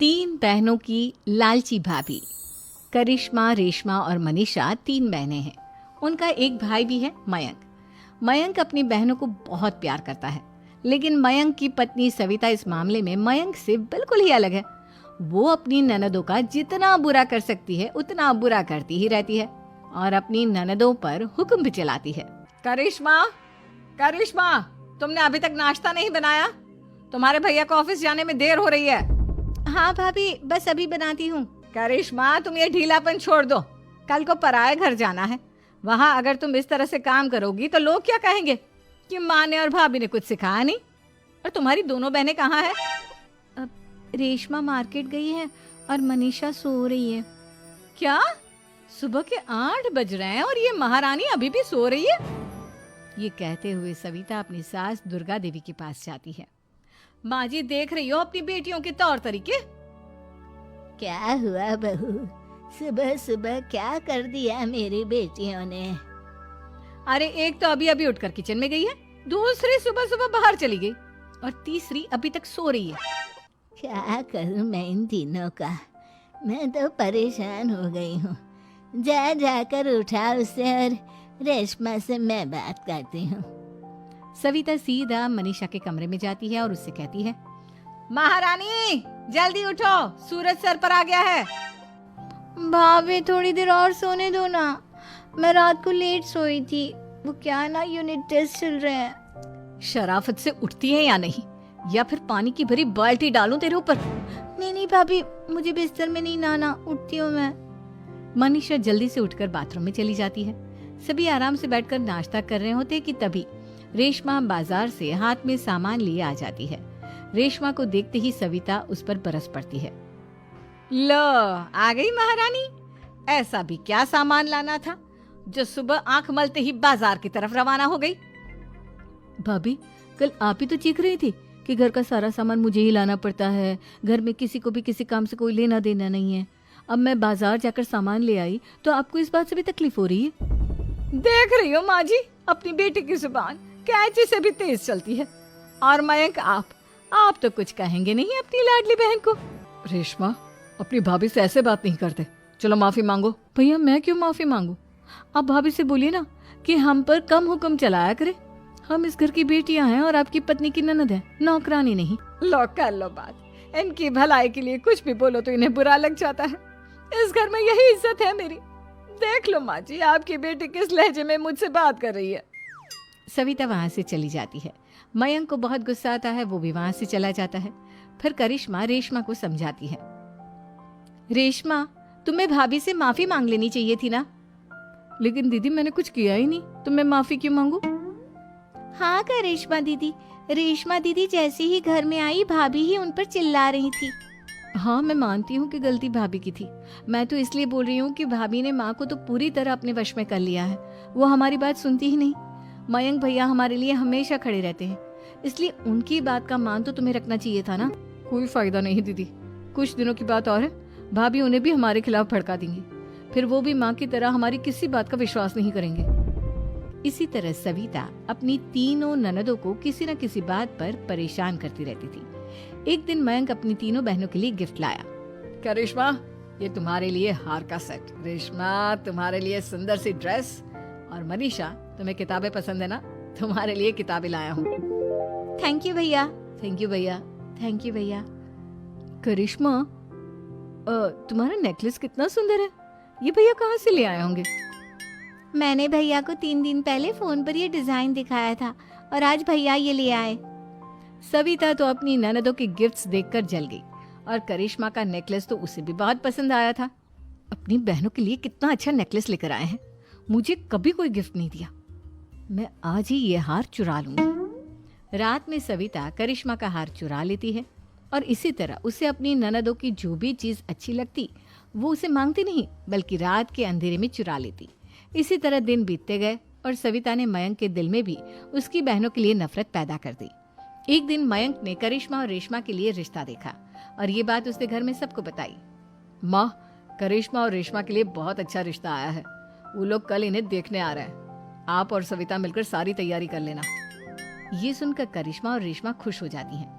तीन बहनों की लालची भाभी। करिश्मा, रेशमा और मनीषा तीन बहनें हैं। उनका एक भाई भी है, मयंक। मयंक अपनी बहनों को बहुत प्यार करता है, लेकिन मयंक की पत्नी सविता इस मामले में मयंक से बिल्कुल ही अलग है। वो अपनी ननदों का जितना बुरा कर सकती है उतना बुरा करती ही रहती है और अपनी ननदों पर हुक्म भी चलाती है। करिश्मा, करिश्मा, तुमने अभी तक नाश्ता नहीं बनाया? तुम्हारे भैया को ऑफिस जाने में देर हो रही है। हाँ भाभी, बस अभी बनाती हूँ। करिश्मा, तुम ये ढीलापन छोड़ दो। कल को पराए घर जाना है। वहाँ अगर तुम इस तरह से काम करोगी तो लोग क्या कहेंगे कि माँ ने और भाभी ने कुछ सिखाया नहीं। और तुम्हारी दोनों बहनें कहाँ हैं? अब रेशमा मार्केट गई है और मनीषा सो रही है। क्या? सुबह के 8 बज रहे हैं और ये महारानी अभी भी सो रही है? ये कहते हुए सविता अपनी सास दुर्गा देवी के पास जाती है। माँ जी, देख रही हो अपनी बेटियों के तौर तरीके? क्या हुआ बहू, सुबह सुबह क्या कर दिया मेरी बेटियों ने? अरे एक तो अभी अभी उठकर किचन में गई है, दूसरी सुबह सुबह बाहर चली गई और तीसरी अभी तक सो रही है। क्या करूं मैं इन तीनों का, मैं तो परेशान हो गई हूँ। जा जाकर उठा उसे और रेशमा से मैं बात करती हूँ। सविता सीधा मनीषा के कमरे में जाती है और उससे कहती है, महारानी जल्दी उठो, सूरज सर पर आ गया है। भाभी थोड़ी देर और सोने दो ना, मैं रात को लेट सोई थी। वो क्या ना, यूनिट टेस्ट चल रहे हैं। शराफत से उठती है या नहीं, या फिर पानी की भरी बाल्टी डालूं तेरे ऊपर? नहीं नहीं भाभी, मुझे बिस्तर में नहीं लाना, उठती हूँ मैं। मनीषा जल्दी से उठकर बाथरूम में चली जाती है। सभी आराम से बैठकर नाश्ता कर रहे होते कि तभी रेशमा बाजार से हाथ में सामान लिए आ जाती है। रेशमा को देखते ही सविता उस पर बरस पड़ती है। लो, आ गई महारानी। ऐसा भी क्या सामान लाना था जो सुबह आंख मलते ही बाजार की तरफ रवाना हो गई? भाभी, कल आप ही तो चीख रही थी कि घर का सारा सामान मुझे ही लाना पड़ता है, घर में किसी को भी किसी काम से कोई लेना देना नहीं है। अब मैं बाजार जाकर सामान ले आई तो आपको इस बात से भी तकलीफ हो रही है? देख रही हो माँ जी, अपनी बेटी की जुबान कैंची से भी तेज चलती है। और मयंक, आप तो कुछ कहेंगे नहीं अपनी लाडली बहन को? रेशमा, अपनी भाभी से ऐसे बात नहीं करते। चलो माफी मांगो। भैया, मैं क्यों माफी मांगू? आप भाभी से बोलिए ना कि हम पर कम हुक्म चलाया करे। हम इस घर की बेटियां हैं और आपकी पत्नी की ननद है, नौकरानी नहीं। लो कर लो बात। इनकी भलाई के लिए कुछ भी बोलो तो इन्हें बुरा लग जाता है। इस घर में यही इज्जत है मेरी। देख लो माँ जी, आपकी बेटी किस लहजे में मुझसे बात कर रही है। सविता वहां से चली जाती है। मयंक को बहुत गुस्सा आता है, वो भी वहां से चला जाता है। फिर करिश्मा रेशमा को समझाती है, रेशमा, तुम्हें भाभी से माफी मांग लेनी चाहिए थी ना। लेकिन दीदी, मैंने कुछ किया ही नहीं, तो मैं माफी क्यों मांगू? हाँ करिश्मा दीदी, रेशमा दीदी जैसे ही घर में आई भाभी ही उन पर चिल्ला रही थी। हाँ, मैं मानती हूँ कि गलती भाभी की थी। मैं तो इसलिए बोल रही हूँ कि भाभी ने माँ को तो पूरी तरह अपने वश में कर लिया है। वो हमारी बात सुनती ही नहीं। मयंक भैया हमारे लिए हमेशा खड़े रहते हैं, इसलिए उनकी बात का मान तो तुम्हें रखना चाहिए था ना। कोई फायदा नहीं दीदी, कुछ दिनों की बात और है, भाभी उन्हें भी हमारे खिलाफ भड़का देंगी। फिर वो भी माँ की तरह हमारी किसी बात का विश्वास नहीं करेंगे। इसी तरह सविता अपनी तीनों ननदों को किसी न किसी बात पर परेशान करती रहती थी। एक दिन मयंक अपनी तीनों बहनों के लिए गिफ्ट लाया। करिश्मा, ये तुम्हारे लिए हार का सेट। रेशमा, तुम्हारे लिए सुंदर सी ड्रेस। और मनीषा, तुम्हें किताबें पसंद है ना, तुम्हारे लिए किताबें लाया हूँ। थैंक यू भैया। थैंक यू भैया। थैंक यू भैया। करिश्मा, तुम्हारा नेकलेस कितना सुंदर है, ये भैया कहाँ से ले आए होंगे? मैंने भैया को 3 दिन पहले फोन पर ये डिजाइन दिखाया था और आज भैया ये ले आए। सविता तो अपनी ननदों के गिफ्ट्स देखकर जल गई और करिश्मा का नेकलेस तो उसे भी बहुत पसंद आया था। अपनी बहनों के लिए कितना अच्छा नेकलेस लेकर आए हैं, मुझे कभी कोई गिफ्ट नहीं दिया। मैं आज ही ये हार चुरा लूंगी। रात में सविता करिश्मा का हार चुरा लेती है और इसी तरह उसे अपनी ननदों की जो भी चीज अच्छी लगती वो उसे मांगती नहीं, बल्कि रात के अंधेरे में चुरा लेती। इसी तरह दिन बीतते गए और सविता ने मयंक के दिल में भी उसकी बहनों के लिए नफरत पैदा कर दी। एक दिन मयंक ने करिश्मा और रेशमा के लिए रिश्ता देखा और ये बात उसने घर में सबको बताई। माँ, करिश्मा और रेशमा के लिए बहुत अच्छा रिश्ता आया है, वो लोग कल इन्हें देखने आ रहे हैं। आप और सविता मिलकर सारी तैयारी कर लेना। ये सुनकर करिश्मा और रेशमा खुश हो जाती हैं।